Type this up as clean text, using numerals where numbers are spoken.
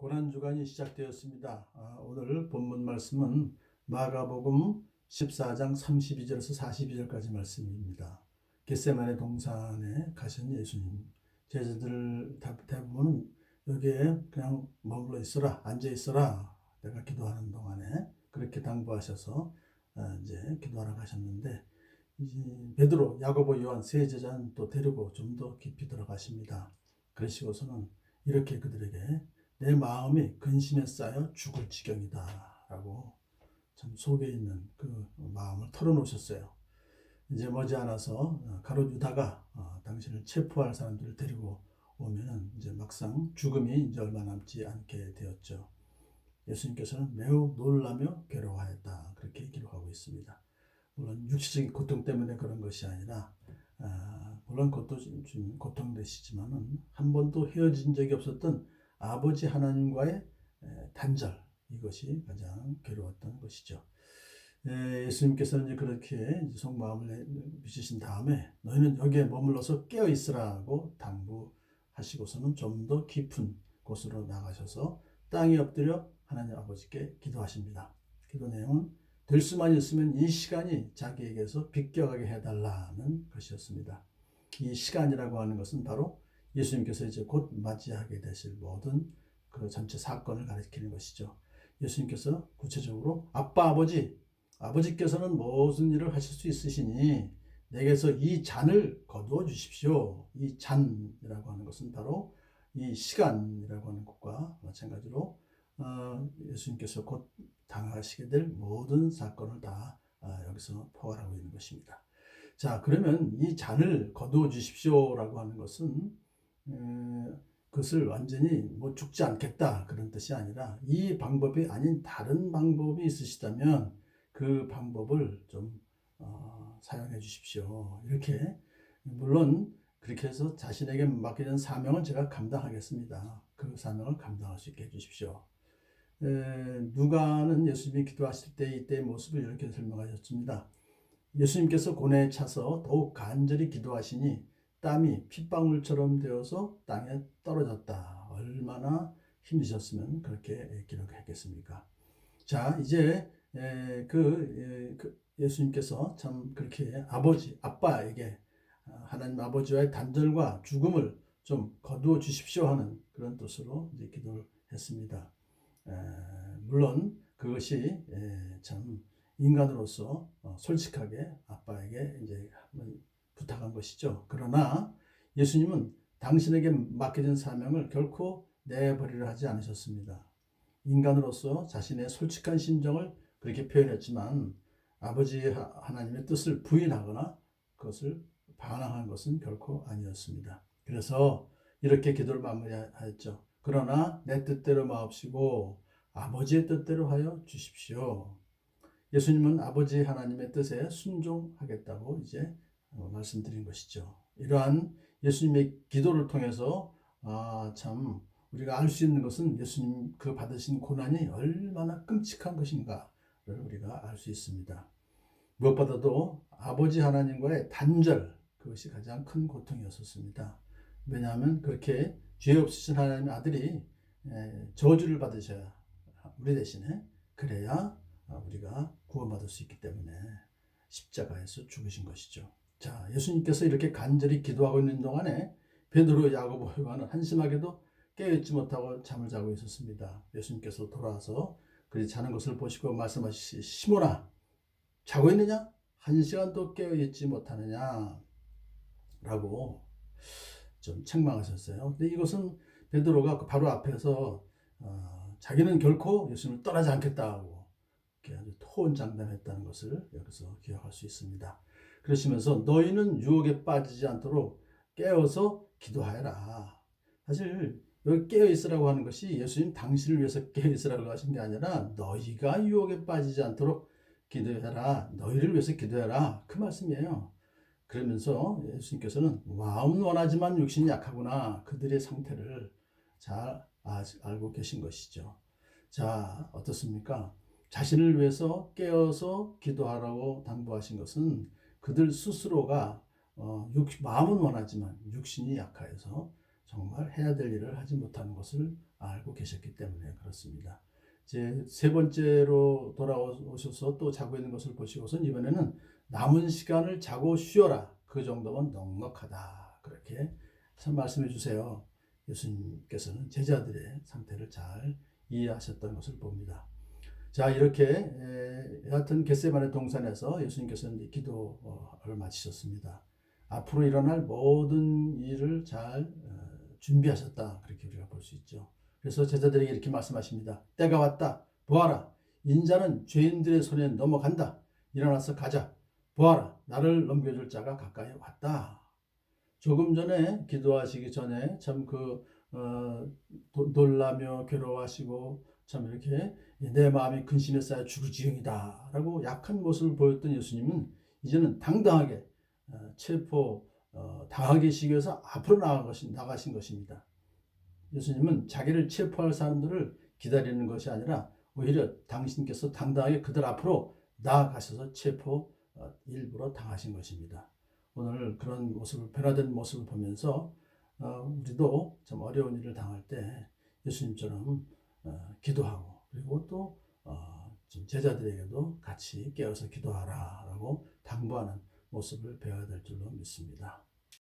고난주간이 시작되었습니다. 오늘 본문 말씀은 마가복음 14장 32절에서 42절까지 말씀입니다. 겟세마네 동산에 가신 예수님, 제자들 대부분은 여기에 그냥 머물러 있어라, 앉아 있어라, 내가 기도하는 동안에 그렇게 당부하셔서 이제 기도하러 가셨는데, 이제 베드로, 야고보, 요한 세 제자는 또 데리고 좀 더 깊이 들어가십니다. 그러시고서는 이렇게 그들에게 내 마음이 근심에 쌓여 죽을 지경이다 라고 참 속에 있는 그 마음을 털어놓으셨어요. 이제 머지않아서 가룟 유다가 당신을 체포할 사람들을 데리고 오면은 이제 막상 죽음이 이제 얼마 남지 않게 되었죠. 예수님께서는 매우 놀라며 괴로워하였다, 그렇게 기록하고 있습니다. 물론 육체적인 고통 때문에 그런 것이 아니라 물론 그것도 좀 고통되시지만은 한 번도 헤어진 적이 없었던 아버지 하나님과의 단절, 이것이 가장 괴로웠던 것이죠. 예수님께서는 이제 그렇게 속마음을 비추신 다음에 너희는 여기에 머물러서 깨어 있으라고 당부하시고서는 좀 더 깊은 곳으로 나가셔서 땅에 엎드려 하나님 아버지께 기도하십니다. 기도 내용은 될 수만 있으면 이 시간이 자기에게서 비껴가게 해달라는 것이었습니다. 이 시간이라고 하는 것은 바로 예수님께서 이제 곧 맞이하게 되실 모든 그 전체 사건을 가리키는 것이죠. 예수님께서 구체적으로 아버지께서는 모든 일을 하실 수 있으시니 내게서 이 잔을 거두어 주십시오. 이 잔이라고 하는 것은 바로 이 시간이라고 하는 것과 마찬가지로 예수님께서 곧 당하시게 될 모든 사건을 다 여기서 포괄하고 있는 것입니다. 자, 그러면 이 잔을 거두어 주십시오라고 하는 것은 그것을 완전히 뭐 죽지 않겠다 그런 뜻이 아니라 이 방법이 아닌 다른 방법이 있으시다면 그 방법을 좀 사용해 주십시오. 이렇게 물론 그렇게 해서 자신에게 맡겨진 사명은 제가 감당하겠습니다. 그 사명을 감당할 수 있게 해주십시오. 누가는 예수님이 기도하실 때 이때의 모습을 이렇게 설명하셨습니다. 예수님께서 고뇌에 차서 더욱 간절히 기도하시니 땀이 핏방울처럼 되어서 땅에 떨어졌다. 얼마나 힘드셨으면 그렇게 기록했겠습니까? 자, 이제 예수님께서 참 그렇게 아빠에게 하나님 아버지와의 단절과 죽음을 좀 거두어 주십시오 하는 그런 뜻으로 이제 기도를 했습니다. 물론 그것이 참 인간으로서 솔직하게 아빠에게 이제 한번 부탁한 것이죠. 그러나 예수님은 당신에게 맡겨진 사명을 결코 내버리려 하지 않으셨습니다. 인간으로서 자신의 솔직한 심정을 그렇게 표현했지만 아버지 하나님의 뜻을 부인하거나 그것을 반항한 것은 결코 아니었습니다. 그래서 이렇게 기도를 마무리하였죠. 그러나 내 뜻대로 마옵시고 아버지의 뜻대로 하여 주십시오. 예수님은 아버지 하나님의 뜻에 순종하겠다고 이제 말씀드린 것이죠. 이러한 예수님의 기도를 통해서 참 우리가 알 수 있는 것은 예수님 그 받으신 고난이 얼마나 끔찍한 것인가를 우리가 알 수 있습니다. 무엇보다도 아버지 하나님과의 단절, 그것이 가장 큰 고통이었습니다. 왜냐하면 그렇게 죄 없으신 하나님의 아들이 저주를 받으셔야 우리 대신에 그래야 우리가 구원받을 수 있기 때문에 십자가에서 죽으신 것이죠. 자, 예수님께서 이렇게 간절히 기도하고 있는 동안에 베드로, 야고보, 요한은 한심하게도 깨어있지 못하고 잠을 자고 있었습니다. 예수님께서 돌아와서 그리 자는 것을 보시고 말씀하시기 시몬아, 자고 있느냐? 1시간도 깨어있지 못하느냐? 라고 좀 책망하셨어요. 근데 이것은 베드로가 바로 앞에서 자기는 결코 예수님을 떠나지 않겠다고 아주 토언장담했다는 것을 여기서 기억할 수 있습니다. 그러시면서 너희는 유혹에 빠지지 않도록 깨어서 기도하여라. 사실 여기 깨어있으라고 하는 것이 예수님 당신을 위해서 깨어있으라고 하신 게 아니라 너희가 유혹에 빠지지 않도록 기도해라. 너희를 위해서 기도해라. 그 말씀이에요. 그러면서 예수님께서는 마음은 원하지만 육신이 약하구나. 그들의 상태를 잘 알고 계신 것이죠. 자, 어떻습니까? 자신을 위해서 깨어서 기도하라고 당부하신 것은 그들 스스로가 마음은 원하지만 육신이 약하여서 정말 해야 될 일을 하지 못하는 것을 알고 계셨기 때문에 그렇습니다. 이제 세 번째로 돌아오셔서 또 자고 있는 것을 보시고선 이번에는 남은 시간을 자고 쉬어라. 그 정도면 넉넉하다. 그렇게 참 말씀해 주세요. 예수님께서는 제자들의 상태를 잘 이해하셨던 것을 봅니다. 자, 이렇게 여하튼 겟세마네 동산에서 예수님께서는 기도를 마치셨습니다. 앞으로 일어날 모든 일을 잘 준비하셨다. 그렇게 우리가 볼 수 있죠. 그래서 제자들에게 이렇게 말씀하십니다. 때가 왔다. 보아라. 인자는 죄인들의 손에 넘어간다. 일어나서 가자. 보아라. 나를 넘겨줄 자가 가까이 왔다. 조금 전에 기도하시기 전에 참 놀라며 괴로워하시고 참 이렇게 내 마음이 근심에 쌓여 죽을 지경이다 라고 약한 모습을 보였던 예수님은 이제는 당당하게 체포 당하기 위해서 앞으로 나가신 것입니다. 예수님은 자기를 체포할 사람들을 기다리는 것이 아니라 오히려 당신께서 당당하게 그들 앞으로 나아가셔서 체포 일부러 당하신 것입니다. 오늘 그런 모습을 변화된 모습을 보면서 우리도 참 어려운 일을 당할 때 예수님처럼 기도하고 그리고 또 제자들에게도 같이 깨어서 기도하라라고 당부하는 모습을 배워야 될 줄로 믿습니다.